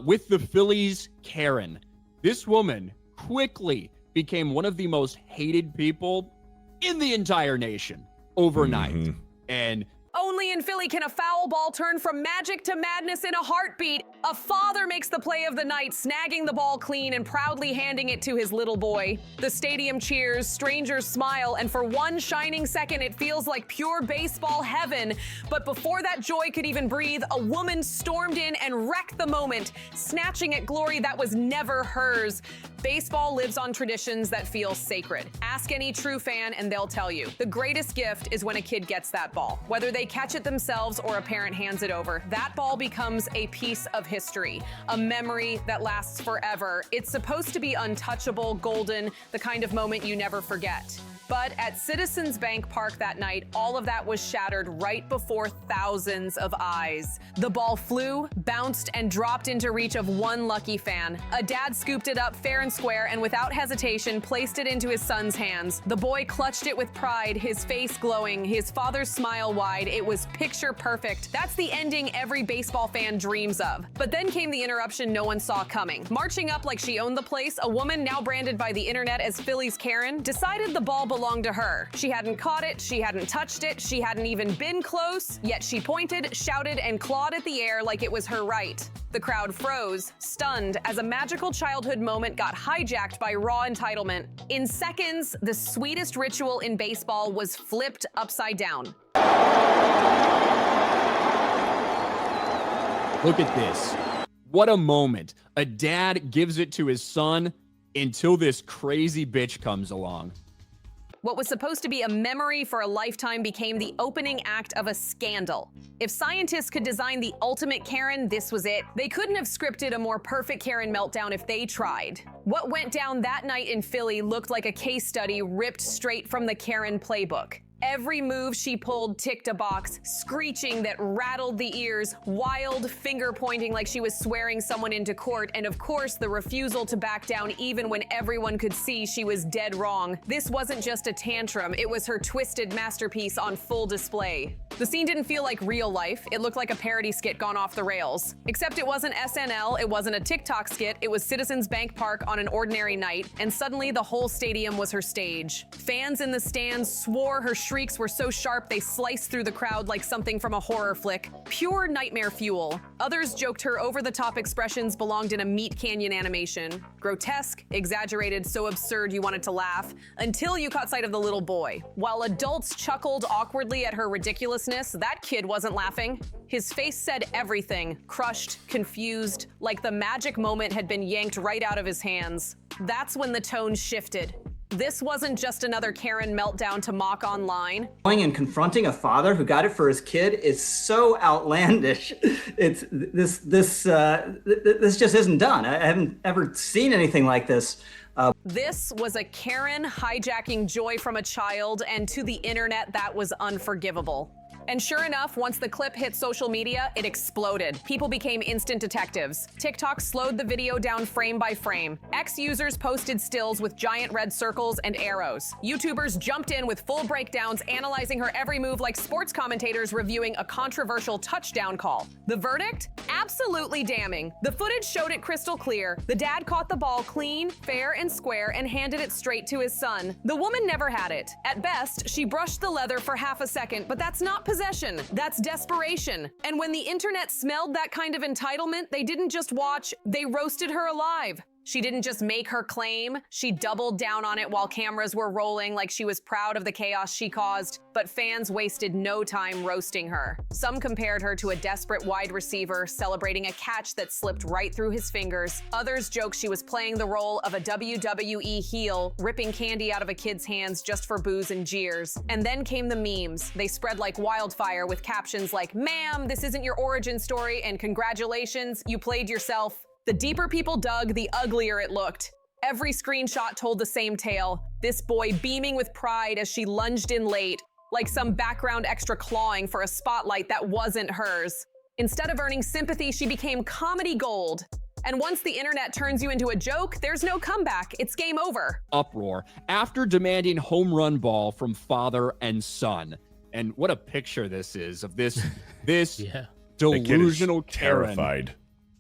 With the Phillies, Karen. This woman quickly became one of the most hated people in the entire nation overnight. And only in Philly can a foul ball turn from magic to madness in a heartbeat. A father makes the play of the night, snagging the ball clean and proudly handing it to his little boy. The stadium cheers, strangers smile, and for one shining second, it feels like pure baseball heaven. But before that joy could even breathe, a woman stormed in and wrecked the moment, snatching at glory that was never hers. Baseball lives on traditions that feel sacred. Ask any true fan and they'll tell you. The greatest gift is when a kid gets that ball. Whether they catch it themselves or a parent hands it over, that ball becomes a piece of history, a memory that lasts forever. It's supposed to be untouchable, golden, the kind of moment you never forget. But at Citizens Bank Park that night, all of that was shattered right before thousands of eyes. The ball flew, bounced, and dropped into reach of one lucky fan. A dad scooped it up fair and square and without hesitation placed it into his son's hands. The boy clutched it with pride, his face glowing, his father's smile wide. It was picture perfect. That's the ending every baseball fan dreams of. But then came the interruption no one saw coming. Marching up like she owned the place, a woman now branded by the internet as Phillies Karen decided the ball belonged to her. She hadn't caught it, she hadn't touched it, she hadn't even been close, yet she pointed, shouted, and clawed at the air like it was her right. The crowd froze, stunned, as a magical childhood moment got hijacked by raw entitlement. In seconds, the sweetest ritual in baseball was flipped upside down. look at this. What a moment. A dad gives it to his son until this crazy bitch comes along. What was supposed to be a memory for a lifetime became the opening act of a scandal. If scientists could design the ultimate Karen, this was it. They couldn't have scripted a more perfect Karen meltdown if they tried. What went down that night in Philly looked like a case study ripped straight from the Karen playbook. Every move she pulled ticked a box, screeching that rattled the ears, wild finger pointing like she was swearing someone into court, and of course the refusal to back down even when everyone could see she was dead wrong. This wasn't just a tantrum, it was her twisted masterpiece on full display. The scene didn't feel like real life, it looked like a parody skit gone off the rails. Except it wasn't SNL, it wasn't a TikTok skit, it was Citizens Bank Park on an ordinary night, and suddenly the whole stadium was her stage. Fans in the stands swore her shrieks were so sharp they sliced through the crowd like something from a horror flick. Pure nightmare fuel. Others joked her over-the-top expressions belonged in a Meat Canyon animation. Grotesque, exaggerated, so absurd you wanted to laugh, until you caught sight of the little boy. While adults chuckled awkwardly at her ridiculousness, that kid wasn't laughing. His face said everything, crushed, confused, like the magic moment had been yanked right out of his hands. That's when the tone shifted. This wasn't just another Karen meltdown to mock online. Going and confronting a father who got it for his kid is so outlandish. It's this just isn't done. I haven't ever seen anything like this. This was a Karen hijacking joy from a child, and to the internet, that was unforgivable. And sure enough, once the clip hit social media, it exploded. People became instant detectives. TikTok slowed the video down frame by frame. Ex-users posted stills with giant red circles and arrows. YouTubers jumped in with full breakdowns, analyzing her every move like sports commentators reviewing a controversial touchdown call. The verdict? Absolutely damning. The footage showed it crystal clear. The dad caught the ball clean, fair, and square and handed it straight to his son. The woman never had it. At best, she brushed the leather for half a second, but that's not possession, that's desperation. And when the internet smelled that kind of entitlement, they didn't just watch, they roasted her alive. She didn't just make her claim, she doubled down on it while cameras were rolling like she was proud of the chaos she caused, but fans wasted no time roasting her. Some compared her to a desperate wide receiver celebrating a catch that slipped right through his fingers. Others joked she was playing the role of a WWE heel, ripping candy out of a kid's hands just for boos and jeers. And then came the memes. They spread like wildfire with captions like, "Ma'am, this isn't your origin story, and congratulations, you played yourself." The deeper people dug, the uglier it looked. Every screenshot told the same tale. This boy beaming with pride as she lunged in late, like some background extra clawing for a spotlight that wasn't hers. Instead of earning sympathy, she became comedy gold. And once the internet turns you into a joke, there's no comeback. It's game over. Uproar after demanding home run ball from father and son. And what a picture this is of this Yeah. delusional Karen. Terrified.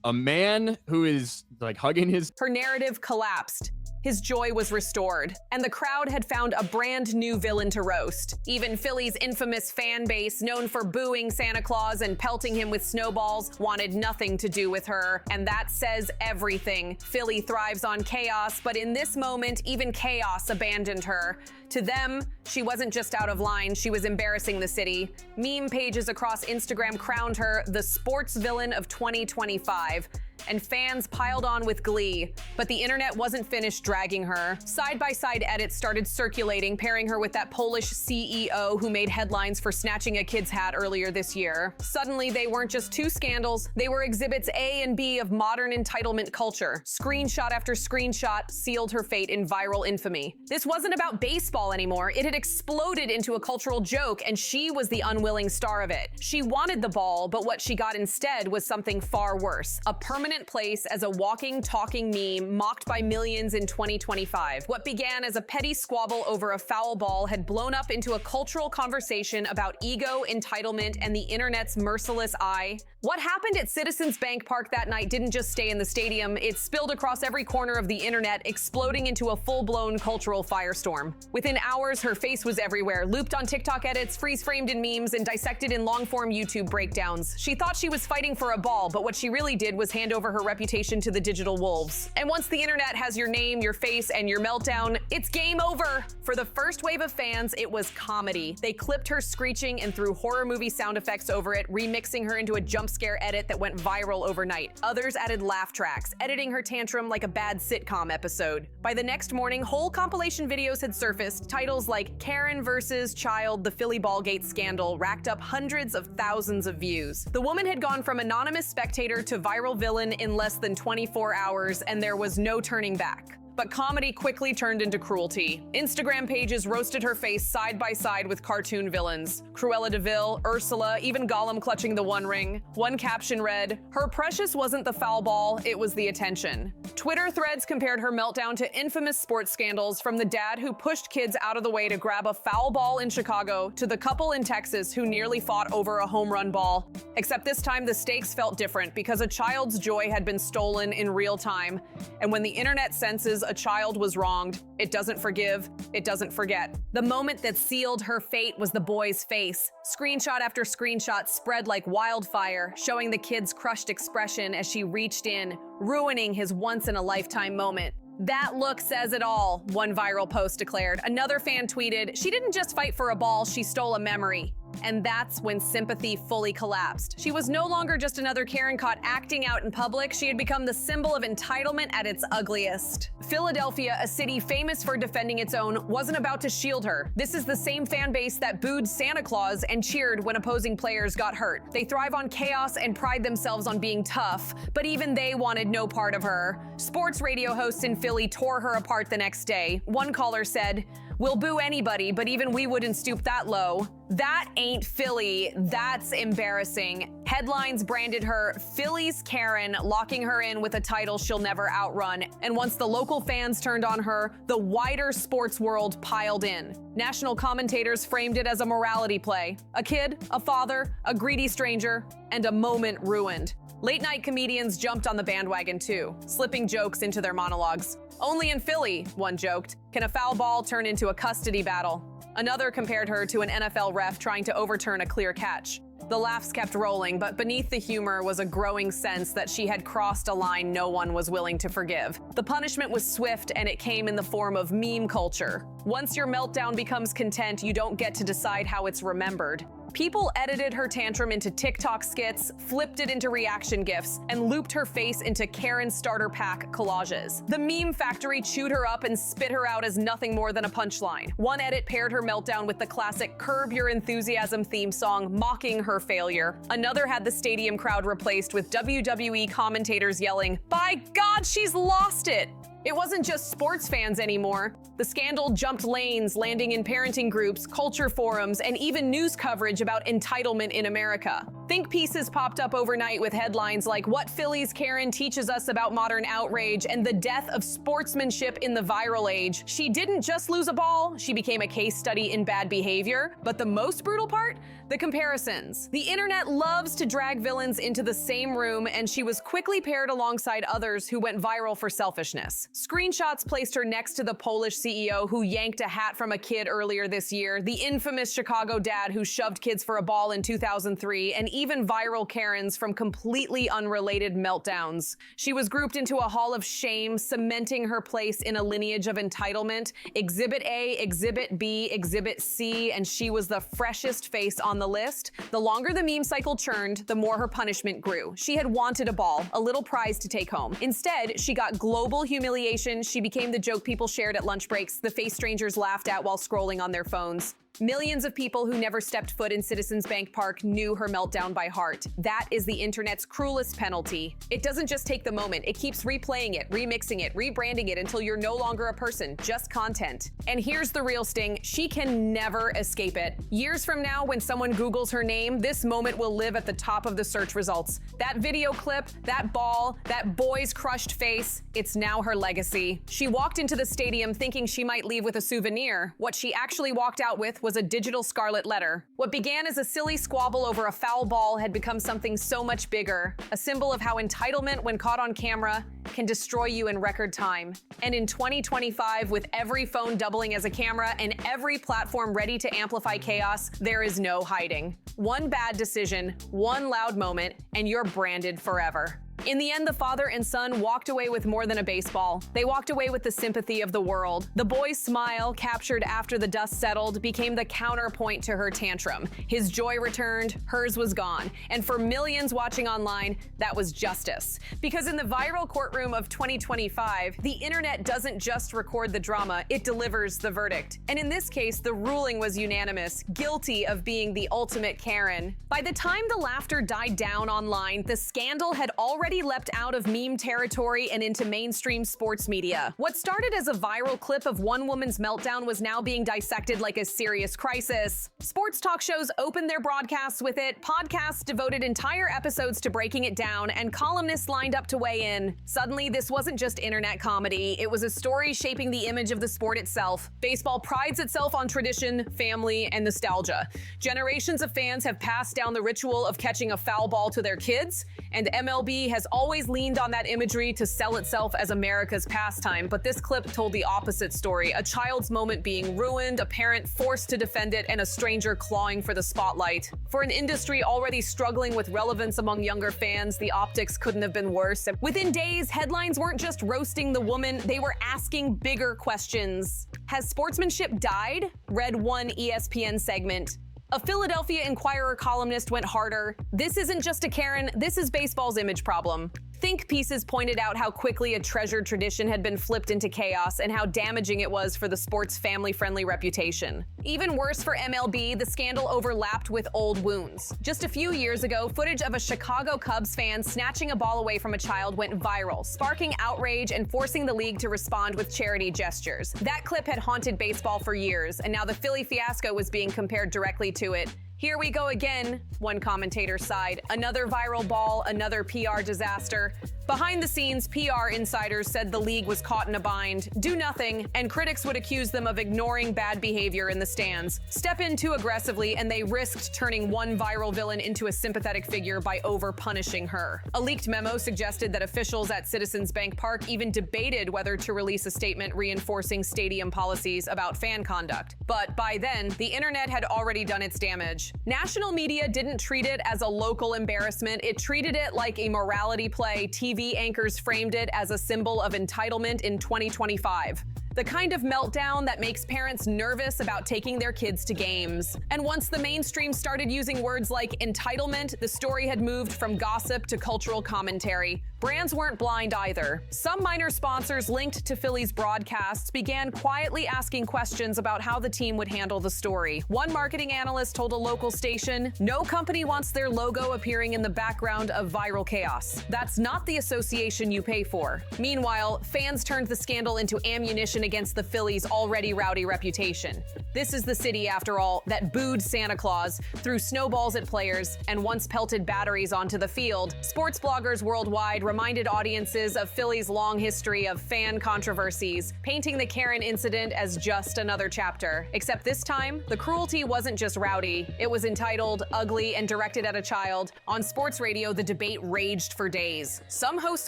A man who is like hugging his... Her narrative collapsed. His joy was restored, and the crowd had found a brand new villain to roast. Even Philly's infamous fan base, known for booing Santa Claus and pelting him with snowballs, wanted nothing to do with her, and that says everything. Philly thrives on chaos, but in this moment, even chaos abandoned her. To them, she wasn't just out of line, she was embarrassing the city. Meme pages across Instagram crowned her the sports villain of 2025. And fans piled on with glee. But the internet wasn't finished dragging her. Side-by-side edits started circulating, pairing her with that Polish CEO who made headlines for snatching a kid's hat earlier this year. Suddenly, they weren't just two scandals, they were exhibits A and B of modern entitlement culture. Screenshot after screenshot sealed her fate in viral infamy. This wasn't about baseball anymore, it had exploded into a cultural joke, and she was the unwilling star of it. She wanted the ball, but what she got instead was something far worse. A permanent place as a walking, talking meme mocked by millions in 2025. What began as a petty squabble over a foul ball had blown up into a cultural conversation about ego, entitlement, and the internet's merciless eye. What happened at Citizens Bank Park that night didn't just stay in the stadium, it spilled across every corner of the internet, exploding into a full-blown cultural firestorm. Within hours, her face was everywhere, looped on TikTok edits, freeze-framed in memes, and dissected in long-form YouTube breakdowns. She thought she was fighting for a ball, but what she really did was hand over her reputation to the digital wolves. And once the internet has your name, your face, and your meltdown, it's game over! For the first wave of fans, it was comedy. They clipped her screeching and threw horror movie sound effects over it, remixing her into a jump scare edit that went viral overnight. Others added laugh tracks, editing her tantrum like a bad sitcom episode. By the next morning, whole compilation videos had surfaced. Titles like Karen versus Child, the Philly Ballgate Scandal racked up hundreds of thousands of views. The woman had gone from anonymous spectator to viral villain in less than 24 hours, and there was no turning back. But comedy quickly turned into cruelty. Instagram pages roasted her face side by side with cartoon villains. Cruella de Vil, Ursula, even Gollum clutching the One Ring. One caption read, "Her precious wasn't the foul ball, it was the attention." Twitter threads compared her meltdown to infamous sports scandals, from the dad who pushed kids out of the way to grab a foul ball in Chicago to the couple in Texas who nearly fought over a home run ball. Except this time the stakes felt different because a child's joy had been stolen in real time. And when the internet senses a child was wronged, it doesn't forgive, it doesn't forget. The moment that sealed her fate was the boy's face. Screenshot after screenshot spread like wildfire, showing the kid's crushed expression as she reached in, ruining his once-in-a-lifetime moment. "That look says it all," one viral post declared. Another fan tweeted, "She didn't just fight for a ball, she stole a memory." And that's when Sympathy fully collapsed. She was no longer just another Karen caught acting out in public, she had become the symbol of entitlement at its ugliest. Philadelphia, a city famous for defending its own, wasn't about to shield her. This is the same fan base that booed Santa Claus and cheered when opposing players got hurt. They thrive on chaos and pride themselves on being tough, but even they wanted no part of her. Sports radio hosts in Philly tore her apart the next day. One caller said, "We'll boo anybody, but even we wouldn't stoop that low." That ain't Philly, that's embarrassing. Headlines branded her Philly's Karen, locking her in with a title she'll never outrun. And once the local fans turned on her, the wider sports world piled in. National commentators framed it as a morality play. A kid, a father, a greedy stranger, and a moment ruined. Late-night comedians jumped on the bandwagon too, slipping jokes into their monologues. "Only in Philly," one joked, "can a foul ball turn into a custody battle." Another compared her to an NFL ref trying to overturn a clear catch. The laughs kept rolling, but beneath the humor was a growing sense that she had crossed a line no one was willing to forgive. The punishment was swift, and it came in the form of meme culture. Once your meltdown becomes content, you don't get to decide how it's remembered. People edited her tantrum into TikTok skits, flipped it into reaction GIFs, and looped her face into Karen starter pack collages. The meme factory chewed her up and spit her out as nothing more than a punchline. One edit paired her meltdown with the classic Curb Your Enthusiasm theme song, mocking her failure. Another had the stadium crowd replaced with WWE commentators yelling, "By God, she's lost it!" It wasn't just sports fans anymore. The scandal jumped lanes, landing in parenting groups, culture forums, and even news coverage about entitlement in America. Think pieces popped up overnight with headlines like "What Phillies Karen Teaches Us About Modern Outrage" and "The Death of Sportsmanship in the Viral Age." She didn't just lose a ball, she became a case study in bad behavior. But the most brutal part? The comparisons. The internet loves to drag villains into the same room, and she was quickly paired alongside others who went viral for selfishness. Screenshots placed her next to the Polish CEO who yanked a hat from a kid earlier this year, the infamous Chicago dad who shoved kids for a ball in 2003, and even viral Karens from completely unrelated meltdowns. She was grouped into a hall of shame, cementing her place in a lineage of entitlement. Exhibit A, Exhibit B, Exhibit C, and she was the freshest face on the list. The longer the meme cycle churned, the more her punishment grew. She had wanted a ball, a little prize to take home. Instead, she got global humiliation. She became the joke people shared at lunch breaks, the face strangers laughed at while scrolling on their phones. Millions of people who never stepped foot in Citizens Bank Park knew her meltdown by heart. That is the internet's cruelest penalty. It doesn't just take the moment, it keeps replaying it, remixing it, rebranding it until you're no longer a person, just content. And here's the real sting, she can never escape it. Years from now, when someone Googles her name, this moment will live at the top of the search results. That video clip, that ball, that boy's crushed face, it's now her legacy. She walked into the stadium thinking she might leave with a souvenir. What she actually walked out with was a digital scarlet letter. What began as a silly squabble over a foul ball had become something so much bigger, a symbol of how entitlement, when caught on camera, can destroy you in record time. And in 2025, with every phone doubling as a camera and every platform ready to amplify chaos, there is no hiding. One bad decision, one loud moment, and you're branded forever. In the end, the father and son walked away with more than a baseball. They walked away with the sympathy of the world. The boy's smile, captured after the dust settled, became the counterpoint to her tantrum. His joy returned, hers was gone. And for millions watching online, that was justice. Because in the viral courtroom of 2025, the internet doesn't just record the drama, it delivers the verdict. And in this case, the ruling was unanimous, guilty of being the ultimate Karen. By the time the laughter died down online, the scandal had already leapt out of meme territory and into mainstream sports media. What started as a viral clip of one woman's meltdown was now being dissected like a serious crisis. Sports talk shows opened their broadcasts with it, podcasts devoted entire episodes to breaking it down, and columnists lined up to weigh in. Suddenly, this wasn't just internet comedy, it was a story shaping the image of the sport itself. Baseball prides itself on tradition, family, and nostalgia. Generations of fans have passed down the ritual of catching a foul ball to their kids, and MLB has always leaned on that imagery to sell itself as America's pastime, but this clip told the opposite story, a child's moment being ruined, a parent forced to defend it, and a stranger clawing for the spotlight. For an industry already struggling with relevance among younger fans, the optics couldn't have been worse. Within days, headlines weren't just roasting the woman, they were asking bigger questions. Has sportsmanship died? Read one ESPN segment. A Philadelphia Inquirer columnist went harder. This isn't just a Karen, this is baseball's image problem. Think pieces pointed out how quickly a treasured tradition had been flipped into chaos and how damaging it was for the sport's family-friendly reputation. Even worse for MLB, the scandal overlapped with old wounds. Just a few years ago, footage of a Chicago Cubs fan snatching a ball away from a child went viral, sparking outrage and forcing the league to respond with charity gestures. That clip had haunted baseball for years, and now the Philly fiasco was being compared directly to it. Here we go again, one commentator sighed. Another viral ball, another PR disaster. Behind the scenes, PR insiders said the league was caught in a bind, do nothing, and critics would accuse them of ignoring bad behavior in the stands. Step in too aggressively, and they risked turning one viral villain into a sympathetic figure by over-punishing her. A leaked memo suggested that officials at Citizens Bank Park even debated whether to release a statement reinforcing stadium policies about fan conduct. But by then, the internet had already done its damage. National media didn't treat it as a local embarrassment, it treated it like a morality play. TV anchors framed it as a symbol of entitlement in 2025. The kind of meltdown that makes parents nervous about taking their kids to games. And once the mainstream started using words like entitlement, the story had moved from gossip to cultural commentary. Brands weren't blind either. Some minor sponsors linked to Phillies broadcasts began quietly asking questions about how the team would handle the story. One marketing analyst told a local station, "No company wants their logo appearing in the background of viral chaos. That's not the association you pay for." Meanwhile, fans turned the scandal into ammunition against the Phillies' already rowdy reputation. This is the city, after all, that booed Santa Claus, threw snowballs at players, and once pelted batteries onto the field. Sports bloggers worldwide reminded audiences of Philly's long history of fan controversies, painting the Karen incident as just another chapter. Except this time, the cruelty wasn't just rowdy, it was entitled, ugly, and directed at a child. On sports radio, the debate raged for days. Some hosts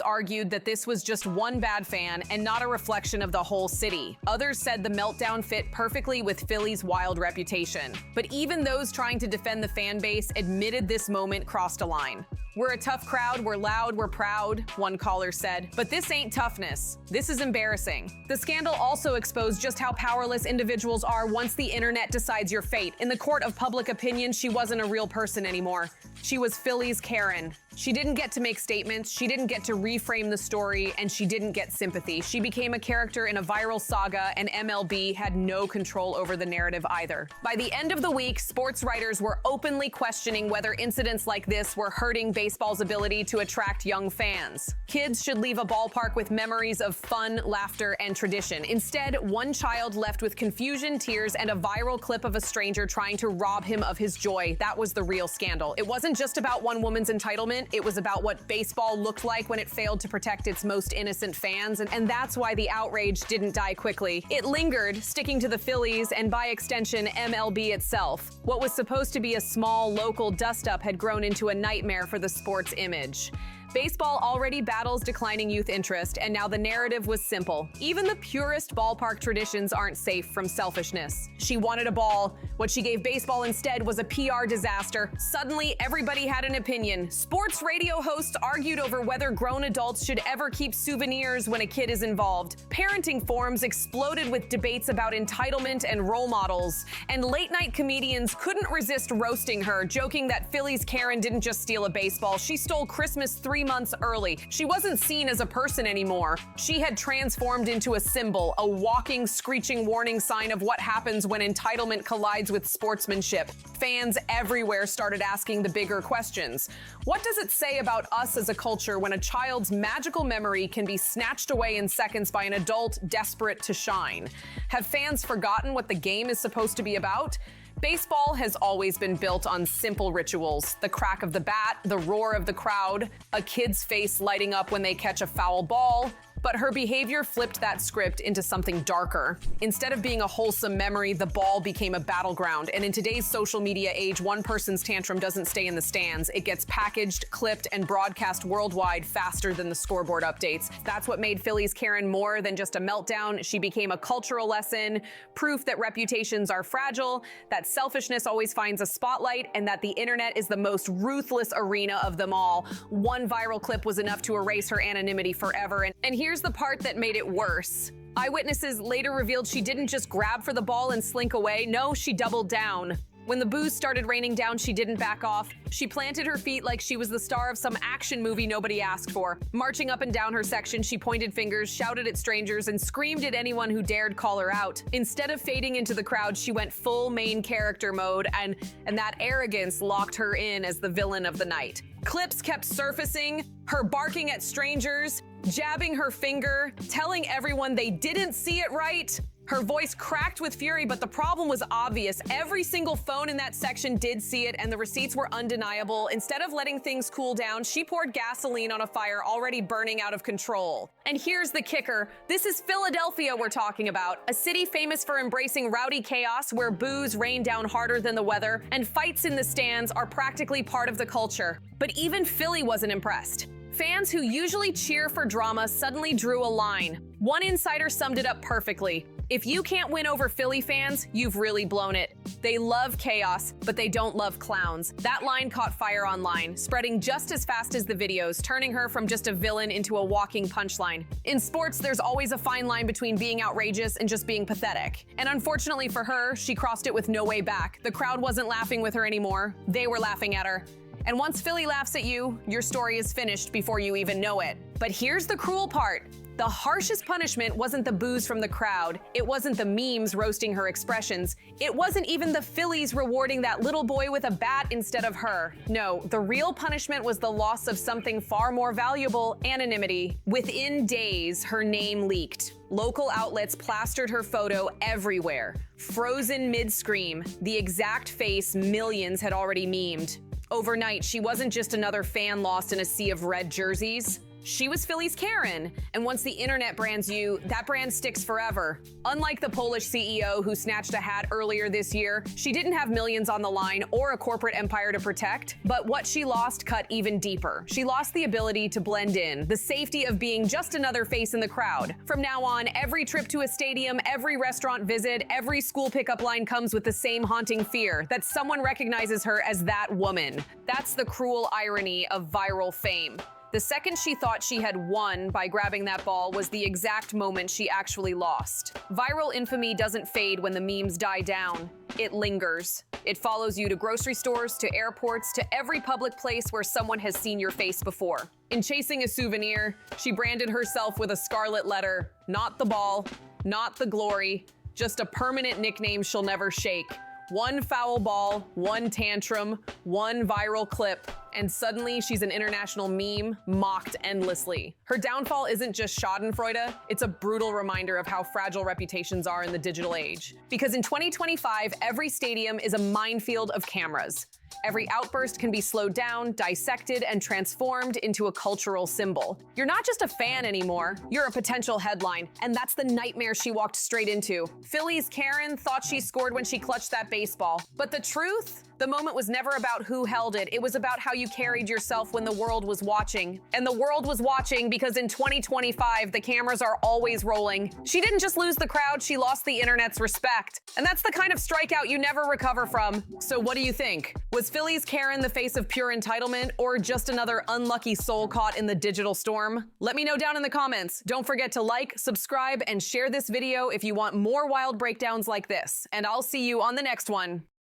argued that this was just one bad fan and not a reflection of the whole city. Others said the meltdown fit perfectly with Philly's wild reputation. But even those trying to defend the fan base admitted this moment crossed a line. "We're a tough crowd, we're loud, we're proud," one caller said. But this ain't toughness. This is embarrassing. The scandal also exposed just how powerless individuals are once the internet decides your fate. In the court of public opinion, she wasn't a real person anymore. She was Philly's Karen. She didn't get to make statements, she didn't get to reframe the story, and she didn't get sympathy. She became a character in a viral saga, and MLB had no control over the narrative either. By the end of the week, sports writers were openly questioning whether incidents like this were hurting baseball's ability to attract young fans. Kids should leave a ballpark with memories of fun, laughter, and tradition. Instead, one child left with confusion, tears, and a viral clip of a stranger trying to rob him of his joy. That was the real scandal. It wasn't just about one woman's entitlement. It was about what baseball looked like when it failed to protect its most innocent fans, and that's why the outrage didn't die quickly. It lingered, sticking to the Phillies and, by extension, MLB itself. What was supposed to be a small, local dust-up had grown into a nightmare for the sport's image. Baseball already battles declining youth interest, and now the narrative was simple. Even the purest ballpark traditions aren't safe from selfishness. She wanted a ball. What she gave baseball instead was a PR disaster. Suddenly, everybody had an opinion. Sports radio hosts argued over whether grown adults should ever keep souvenirs when a kid is involved. Parenting forums exploded with debates about entitlement and role models. And late-night comedians couldn't resist roasting her, joking that Philly's Karen didn't just steal a baseball, she stole Christmas 3 months early. She wasn't seen as a person anymore. She had transformed into a symbol, a walking, screeching warning sign of what happens when entitlement collides with sportsmanship. Fans everywhere started asking the bigger questions. What does it say about us as a culture when a child's magical memory can be snatched away in seconds by an adult desperate to shine? Have fans forgotten what the game is supposed to be about? Baseball has always been built on simple rituals. The crack of the bat, the roar of the crowd, a kid's face lighting up when they catch a foul ball. But her behavior flipped that script into something darker. Instead of being a wholesome memory, the ball became a battleground. And in today's social media age, one person's tantrum doesn't stay in the stands. It gets packaged, clipped, and broadcast worldwide faster than the scoreboard updates. That's what made Philly's Karen more than just a meltdown. She became a cultural lesson, proof that reputations are fragile, that selfishness always finds a spotlight, and that the internet is the most ruthless arena of them all. One viral clip was enough to erase her anonymity forever. And here's the part that made it worse. Eyewitnesses later revealed she didn't just grab for the ball and slink away. No, she doubled down. When the boos started raining down, she didn't back off. She planted her feet like she was the star of some action movie nobody asked for. Marching up and down her section, she pointed fingers, shouted at strangers, and screamed at anyone who dared call her out. Instead of fading into the crowd, she went full main character mode, and that arrogance locked her in as the villain of the night. Clips kept surfacing, her barking at strangers, jabbing her finger, telling everyone they didn't see it right. Her voice cracked with fury, but the problem was obvious. Every single phone in that section did see it, and the receipts were undeniable. Instead of letting things cool down, she poured gasoline on a fire already burning out of control. And here's the kicker. This is Philadelphia we're talking about, a city famous for embracing rowdy chaos where boos rain down harder than the weather, and fights in the stands are practically part of the culture. But even Philly wasn't impressed. Fans who usually cheer for drama suddenly drew a line. One insider summed it up perfectly. If you can't win over Philly fans, you've really blown it. They love chaos, but they don't love clowns. That line caught fire online, spreading just as fast as the videos, turning her from just a villain into a walking punchline. In sports, there's always a fine line between being outrageous and just being pathetic. And unfortunately for her, she crossed it with no way back. The crowd wasn't laughing with her anymore. They were laughing at her. And once Philly laughs at you, your story is finished before you even know it. But here's the cruel part. The harshest punishment wasn't the boos from the crowd. It wasn't the memes roasting her expressions. It wasn't even the Phillies rewarding that little boy with a bat instead of her. No, the real punishment was the loss of something far more valuable: anonymity. Within days, her name leaked. Local outlets plastered her photo everywhere. Frozen mid-scream, the exact face millions had already memed. Overnight, she wasn't just another fan lost in a sea of red jerseys. She was Philly's Karen, and once the internet brands you, that brand sticks forever. Unlike the Polish CEO who snatched a hat earlier this year, she didn't have millions on the line or a corporate empire to protect, but what she lost cut even deeper. She lost the ability to blend in, the safety of being just another face in the crowd. From now on, every trip to a stadium, every restaurant visit, every school pickup line comes with the same haunting fear that someone recognizes her as that woman. That's the cruel irony of viral fame. The second she thought she had won by grabbing that ball was the exact moment she actually lost. Viral infamy doesn't fade when the memes die down. It lingers. It follows you to grocery stores, to airports, to every public place where someone has seen your face before. In chasing a souvenir, she branded herself with a scarlet letter. Not the ball, not the glory, just a permanent nickname she'll never shake. One foul ball, one tantrum, one viral clip, and suddenly she's an international meme, mocked endlessly. Her downfall isn't just schadenfreude, it's a brutal reminder of how fragile reputations are in the digital age. Because in 2025, every stadium is a minefield of cameras. Every outburst can be slowed down, dissected, and transformed into a cultural symbol. You're not just a fan anymore, you're a potential headline, and that's the nightmare she walked straight into. Philly's Karen thought she scored when she clutched that baseball. But the truth? The moment was never about who held it. It was about how you carried yourself when the world was watching. And the world was watching because in 2025, the cameras are always rolling. She didn't just lose the crowd, she lost the internet's respect. And that's the kind of strikeout you never recover from. So what do you think? Was Philly's Karen the face of pure entitlement, or just another unlucky soul caught in the digital storm? Let me know down in the comments. Don't forget to like, subscribe, and share this video if you want more wild breakdowns like this. And I'll see you on the next one.